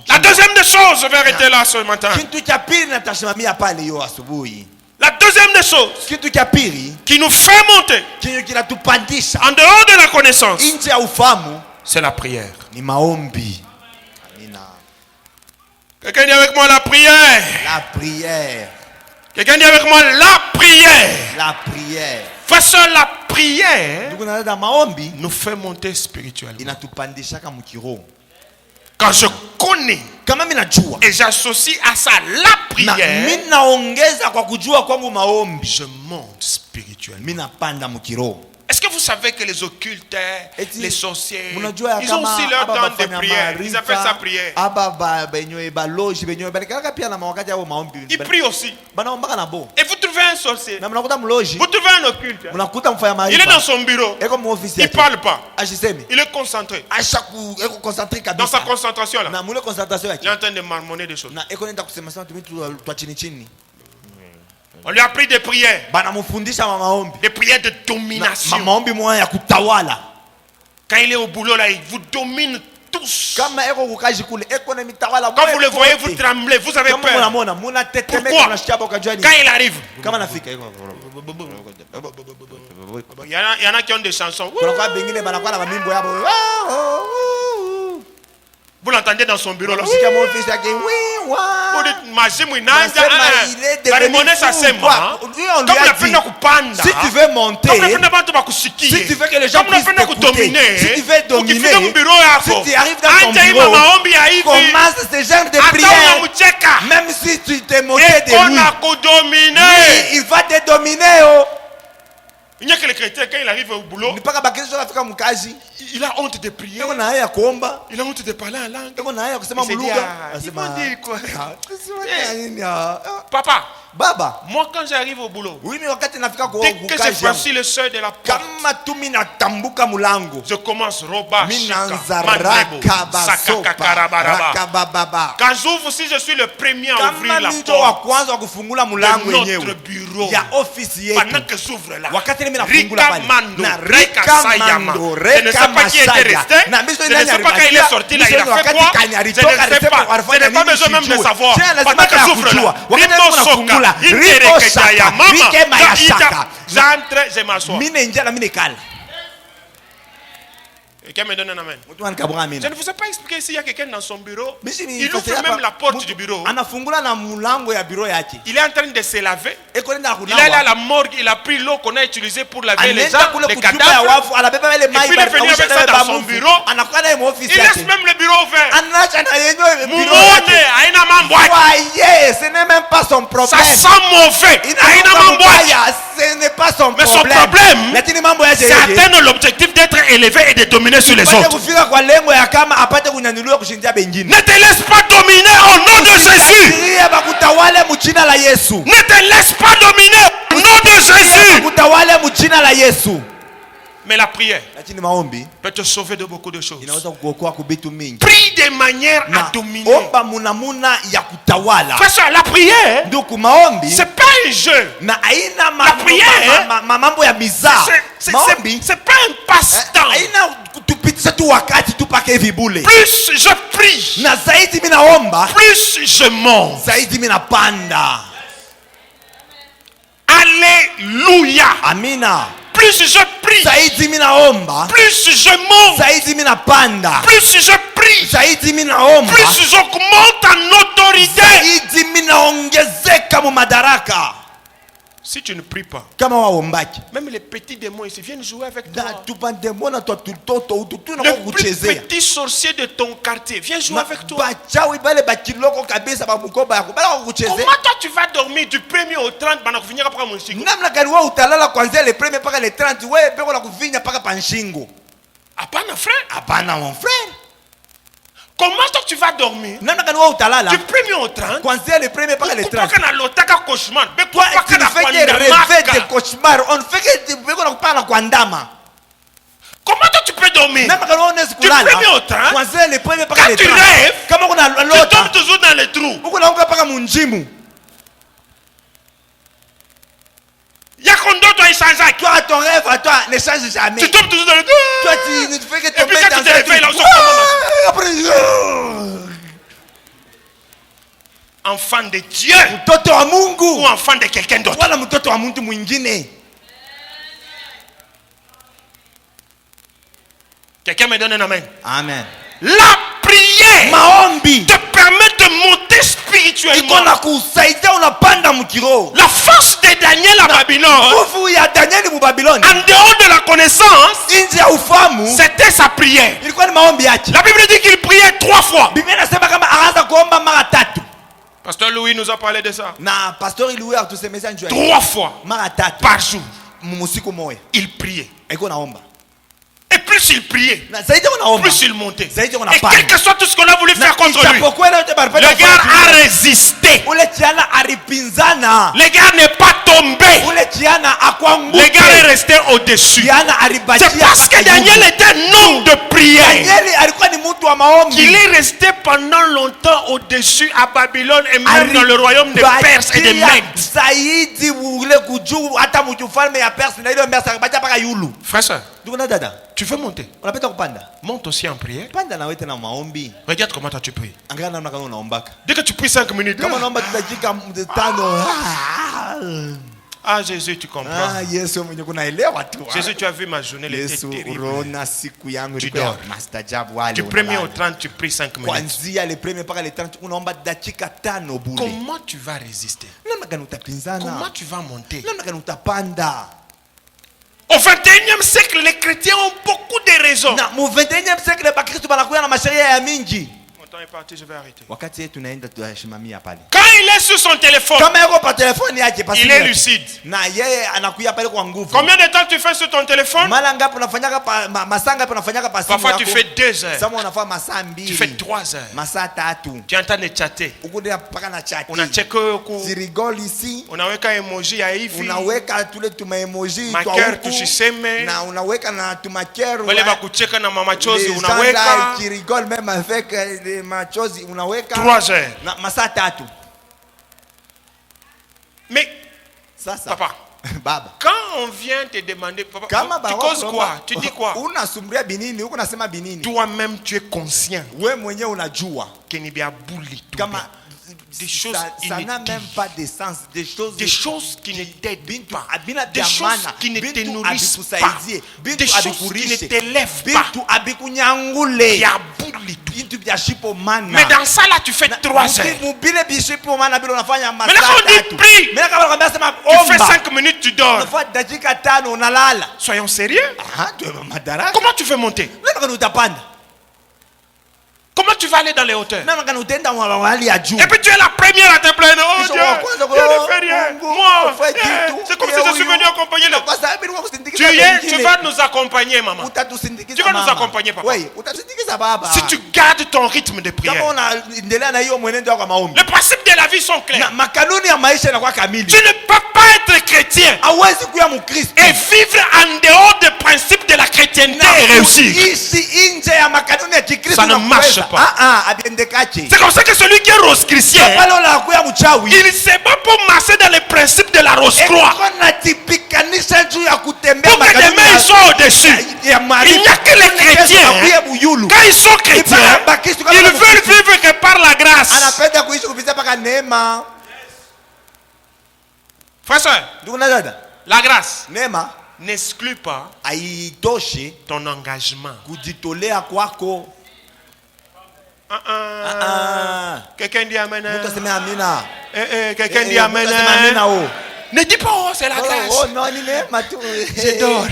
La deuxième des choses, je vais arrêter là ce matin. La deuxième des choses qui nous fait monter en dehors de la connaissance, c'est la prière. Quelqu'un dit avec moi la prière. Quelqu'un dit avec moi la prière. Façon la prière nous fait monter spirituellement. Quand je connais et j'associe à ça la prière, je monte spirituellement. Est-ce que vous savez que les occultaires, les sorciers, ils ont aussi leur temps de prière. Ils appellent ça prière. Ils prient aussi. Et vous trouvez un sorcier, vous trouvez un occulte, il est dans son bureau, il ne parle pas, il est concentré. Dans sa concentration là, il est en train de marmonner des choses. On lui a appris des prières. Des prières de domination. Quand il est au boulot là, il vous domine tous. Quand vous le voyez, vous tremblez, vous avez peur. Pourquoi? Quand il arrive, il y en a qui ont des chansons. Vous l'entendez dans son bureau là. Vous dites, si tu veux monter, si tu veux que les gens puissent t'écouter, si tu veux dominer, si tu arrives dans ton bureau, commence ce genre de prière. Même si tu t'es moqué de lui, il va te dominer. Il n'y a que les chrétiens, quand il arrive au boulot, il a honte de prier. Il a honte de parler en langue. Il se dit, ils vont dire quoi? Papa, Baba, moi quand j'arrive au boulot, dès que je franchis le seuil de la porte, je commence roba, quand j'ouvre, si je suis le premier à ouvrir la porte de notre bureau, pendant que j'ouvre là, Rika Mando, Rika Sayama, je ne sais pas qui était resté, je ne sais pas quand il est sorti là, il a fait quoi, je ne sais pas, je n'ai pas besoin même de savoir, pendant que j'ouvre là, Rimo Soka, j'entre, je m'assois. Et qui me donne un amen. Je ne vous ai pas expliqué s'il y a quelqu'un dans son bureau. Il ouvre même la porte du bureau. Il est en train de se laver. Il est allé à la morgue. Il a pris l'eau qu'on a utilisée pour laver les gens, les cadavres. Et puis il est venu avec ça dans son bureau. Il laisse même le bureau ouvert. Ce n'est même pas son problème. Ça sent mauvais. Ce n'est pas son problème. Mais son problème, c'est atteindre l'objectif d'être élevé et de dominer sur les autres. Ne te laisse pas dominer au nom de Jésus. Ne te laisse pas dominer au nom de Jésus. Mais la prière peut te sauver de beaucoup de choses. Prie de manière à dominer. Parce que la prière, c'est pas un jeu. La prière, c'est pas un passe-temps. Plus je prie, plus je monte. Alléluia. Amina. Plus je prie, plus je monte, plus je prie, plus j'augmente en autorité. Si tu ne pries pas, même les petits démons ici viennent jouer avec toi. Le plus petit sorcier de ton quartier vient jouer avec toi. Comment toi tu vas dormir du 1er au 30 pendant que venir après mon chico? Apana frère. Comment toi tu vas dormir du 1er au 30? Pourquoi tu fais des rêves de cauchemar? On fait que comment toi tu peux dormir du 1er au 30? Quand tu rêves, tu tombes toujours dans les trous. Yakondoto il change. Toi, ton rêve à toi ne change jamais. Tu tombes toujours dans les trous. Toi, tu ne fais que tomber dans les trous. Enfant de Dieu ou enfant de quelqu'un d'autre. Quelqu'un me donne un amen. Amen. La prière te permet de monter spirituellement. La force de Daniel à Babylone, en dehors de la connaissance, c'était sa prière. La Bible dit qu'il priait 3 fois. Pasteur Louis nous a parlé de ça. 3 fois par jour, il priait. Et plus plus il priait, plus il montait. Et quel que soit tout ce qu'on a voulu faire contre lui, le gars a résisté. Le gars n'est pas tombé. Le gars est resté au-dessus. C'est parce que Daniel était un homme de prière qu'il est resté pendant longtemps au-dessus à Babylone et même dans le royaume des Perses et des Mèdes. Frère, soeur, tu veux monter? Monte aussi en prière. Regarde comment tu pries. Dès que tu pries 5 minutes. Ah Jésus, tu comprends. Jésus, tu as vu ma journée, elle était terrible. Tu dors. Du 1er au 30, tu pries 5 minutes. Comment tu vas résister? Comment tu vas monter? Au 21e siècle, les chrétiens ont beaucoup de raisons. Mon temps est parti, je vais arrêter. Quand il est sur son téléphone, il est lucide. Combien de temps tu fais sur ton téléphone? Parfois tu fais 2 heures. Tu fais 3 heures. Tu es en train de chatter. On a checké on a weka emoji ya hivi. Maker tushiseme. Wale bakucheka na mama chozi unaweka. 3 heures. Mais papa, quand on vient te demander, papa, tu causes quoi? Tu dis quoi? Toi-même tu es conscient que ni bia bouli tout. Des choses ça n'a même pas de sens, des choses qui ne t'aident pas, des choses qui ne te nourrissent pas, des choses qui ne t'élèvent pas. Mais dans ça là tu fais 3 heures. Mais là quand on dit prie, tu fais 5 minutes, tu dors. Soyons sérieux. Comment tu fais monter? Comment tu vas aller dans les hauteurs? Et puis tu es la première à te plaindre. Oh Dieu, je ne fais rien. Moi, c'est comme si je suis venu accompagner. Tu vas nous accompagner, maman. Tu vas nous accompagner, papa. Si tu gardes ton rythme de prière. Les principes de la vie sont clairs. Tu ne peux pas être chrétien et vivre en dehors des principes de la chrétienté et réussir. Ça ne marche pas. C'est comme ça que celui qui est rose-chrétien, il ne sait pas pour marcher dans les principes de la rose-croix. Pour que demain ils soient au-dessus. Il n'y a que les chrétiens. Quand ils sont chrétiens, ils veulent vivre que par la grâce. Frère, la grâce n'exclut pas ton engagement. Quelqu'un dit amen. Quelqu'un dit amen. Ne dis pas oh c'est la grâce. Je dors.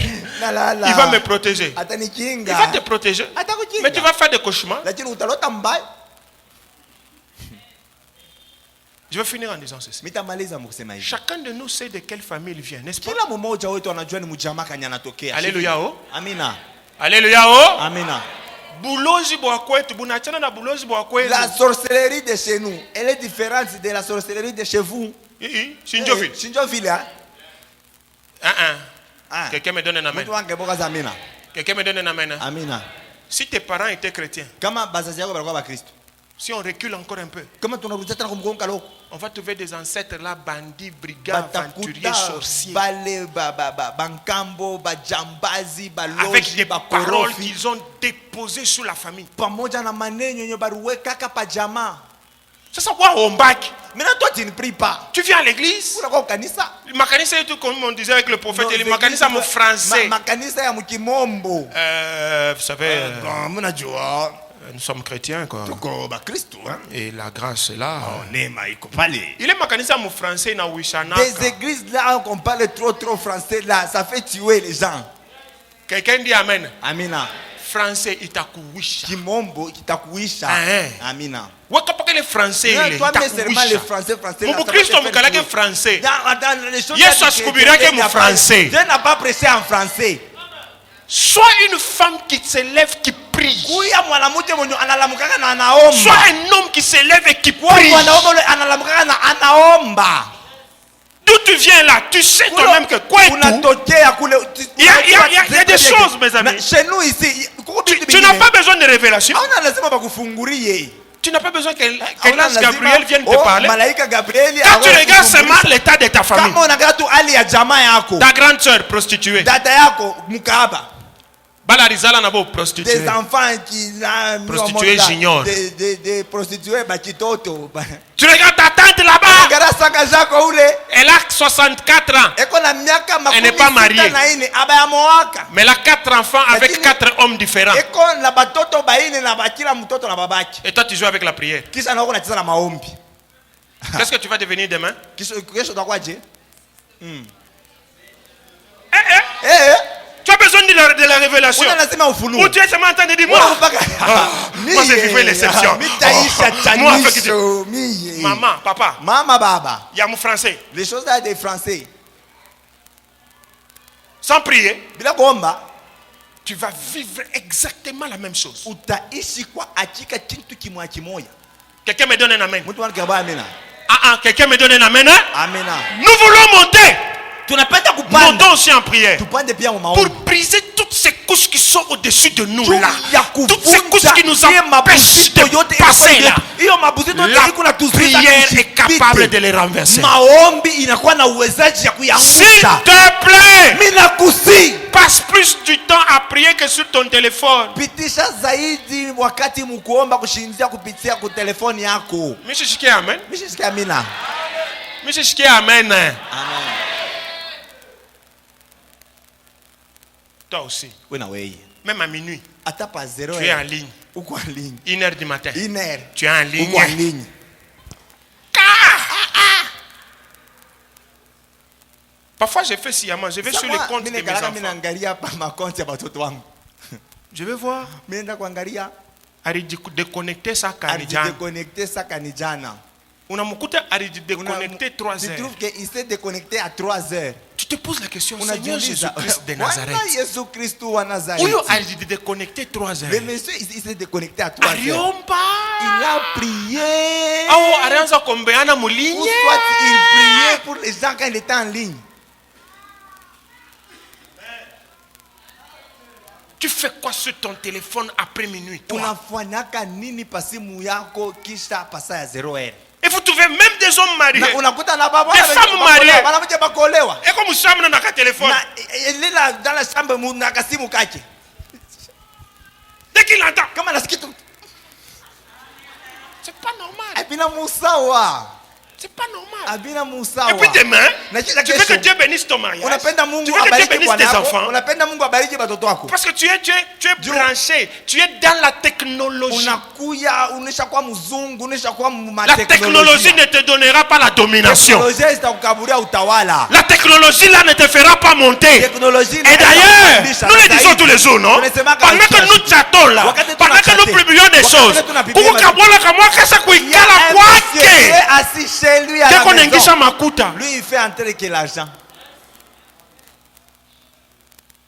Il va me protéger. Il va te protéger. Mais tu vas faire des cauchemars. Je vais finir en disant ceci. Chacun de nous sait de quelle famille il vient, n'est-ce pas? Alléluia. Alléluia. Amina. La sorcellerie de chez nous, elle est différente de la sorcellerie de chez vous. Sinjoville. Quelqu'un me donne un amen. Quelqu'un me donne un amen. Amina. Si tes parents étaient chrétiens, si on recule encore un peu, on va trouver des ancêtres là, bandits, brigands, aventuriers, sorciers, avec des paroles qu'ils ont déposées sur la famille. C'est ça quoi on back. Maintenant toi tu ne pries pas. Tu viens à l'église. Makanisa est tout comme on disait avec le prophète. Il makanisa mon français. Vous savez. Nous sommes chrétiens quoi. Et la grâce est là. Il est makanisa mon français na wishana. Des églises là qu'on parle trop français là, ça fait tuer les gens. Quelqu'un dit amen. Amina. Français itakuwisha. Kimombo itakuwisha. Amina. Wakapaka les français les français. Mon Christ me kalake français. Yesu asikubirake mon français. Dieu n'a pas prêché en français. Soit une femme qui se lève, qui prie. Soit un homme qui se lève et qui prie. D'où tu viens là, tu sais toi-même que quoi est tout. Il y a des choses, mes amis. Tu n'as pas besoin de révélation. Tu n'as pas besoin que l'ange Gabriel vienne te parler. Quand tu regardes seulement l'état de ta famille, ta grande soeur prostituée, des enfants qui prostituées junior, des prostituées tu regardes ta tante là-bas, elle a 64 ans, elle n'est pas mariée, mais elle a 4 enfants avec 4 hommes différents. Et toi tu joues avec la prière. Qu'est-ce que tu vas devenir demain? Tu as besoin de la révélation. Ou tu es seulement en train de dire moi j'ai vécu l'exception. Maman, papa. Il y a mon français. Les choses là des français. Sans prier, tu vas vivre exactement la même chose. Quelqu'un me donne un amen. Quelqu'un me donne un amen. Nous voulons monter. Montons aussi en prière pour briser toutes ces couches qui sont au-dessus de nous là. Toutes ces couches qui nous empêchent de passer là. La prière est capable de les renverser. S'il te plaît, passe plus du temps à prier que sur ton téléphone. Amen. Toi aussi. Même à minuit. Tu es en ligne. 1h du matin. Tu es en ligne. Parfois je fais sciemment. Je vais sur les comptes de mes enfants. Je vais voir. Déconnecter ça kanijana. Unamukuta déconnecté 3 heures. Tu trouves qu'il s'est déconnecté à 3 heures. Tu te poses la question, Seigneur Jésus-Christ de Nazareth. Où a déconnecté 3 heures? Le monsieur il s'est déconnecté à 3 heures. Il a prié. Ou soit il priait pour les gens quand il était en ligne. Tu fais quoi sur ton téléphone après minuit? Et vous trouvez même des hommes mariés, des femmes mariées. Et comme vous savez dans le téléphone, dès qu'il entend, c'est pas normal. C'est pas normal. Et puis demain, tu veux que Dieu bénisse ton mariage. Tu veux que Dieu bénisse tes enfants. Parce que tu es branché. Tu es dans la technologie. La technologie ne te donnera pas la domination. La technologie là ne te fera pas monter. Et d'ailleurs, nous le disons tous les jours, non? Pendant que nous chattons là, pendant que nous publions des choses, lui, il fait entrer que l'argent.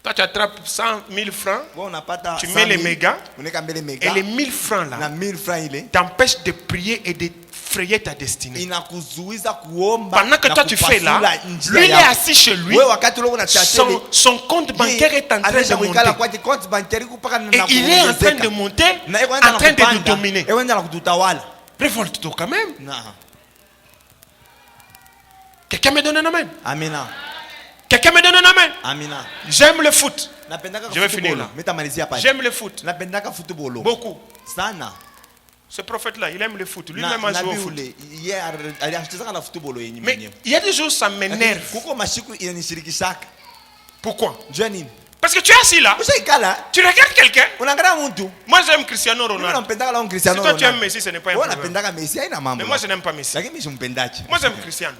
Toi, tu attrapes 100 000 francs, tu mets les mégas, et les 1000 francs là t'empêchent de prier et de frayer ta destinée. Pendant que toi tu fais là, lui il est assis chez lui, son compte bancaire est en train de monter. Et il est en train de monter, en train de nous dominer. Révolte-toi quand même. Quelqu'un me donne un amen. Amina. Quelqu'un me donne un amen. Amina. J'aime le foot. Je vais finir là. J'aime le foot. Beaucoup. Ce prophète-là, il aime le foot. Lui-même a joué au foot. Mais il y a des jours, ça m'énerve. Pourquoi? Parce que tu es assis là, tu regardes quelqu'un. Moi j'aime Cristiano Ronaldo. Si toi tu aimes Messi, ce n'est pas un problème. Mais moi je n'aime pas Messi. Moi j'aime Cristiano.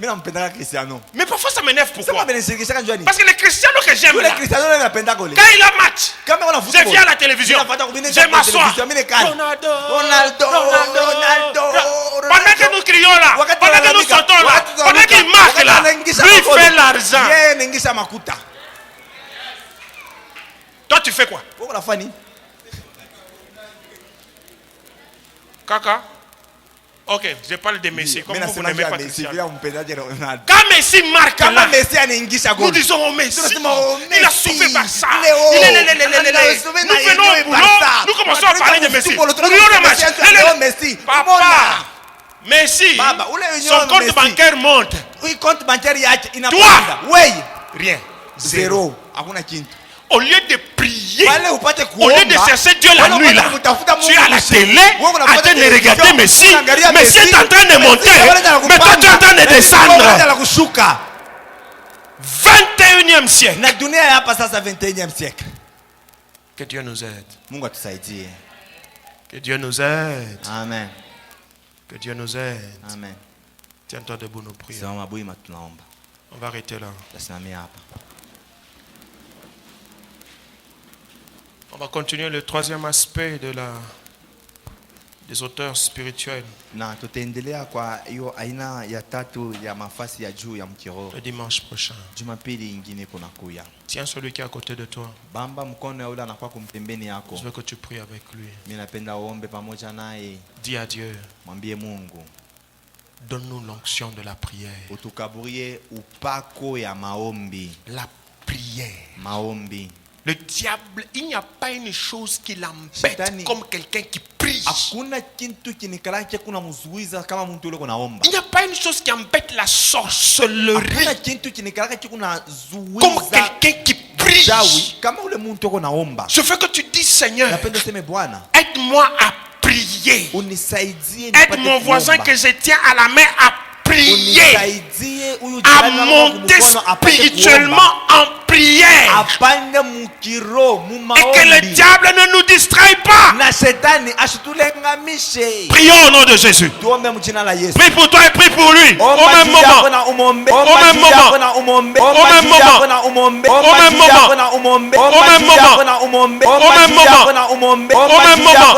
Mais parfois ça m'énerve. Pourquoi? Parce que les Cristiano que j'aime là, quand il a match, je viens à la télévision, je m'assois. Ronaldo. Pendant que nous crions là, pendant que nous sautons là, pendant qu'il marque là, lui il fait l'argent. Toi tu fais quoi? Kaka? Ok, je parle de Messi. Comme vous n'aimez pas Cristiano. Quand Messi marque là, nous disons oh Messi, il a sauvé Barça. Nous venons au boulot, nous commençons à parler de Messi. Messi. Papa, Messi, son compte bancaire monte. Toi, rien. Zéro. Au lieu de prier, au lieu de chercher Dieu la nuit là, tu es à la télé en train de regarder Messi. Messi est en train de monter, mais toi tu es en train de descendre. 21e siècle. Que Dieu nous aide. Que Dieu nous aide. Amen. Que Dieu nous aide. Amen. Tiens-toi debout, nous prions. On va arrêter là. On va continuer le troisième aspect des auteurs spirituels. Le dimanche prochain. Tiens celui qui est à côté de toi. Je veux que tu pries avec lui. Dis à Dieu. Donne-nous l'onction de la prière. La prière. Le diable, il n'y a pas une chose qui l'embête comme quelqu'un qui prie. Il n'y a pas une chose qui embête la sorcellerie comme quelqu'un qui prie. Je veux que tu dises Seigneur, aide-moi à prier. Aide mon voisin que je tiens à la main à prier, à monter spirituellement en prière, et que le diable ne nous distraille pas. Prions au nom de Jésus. Prie pour toi et prie pour lui. Au même moment. Au même moment. Au même moment. Au même moment. Au même moment. Au même moment. Au même moment.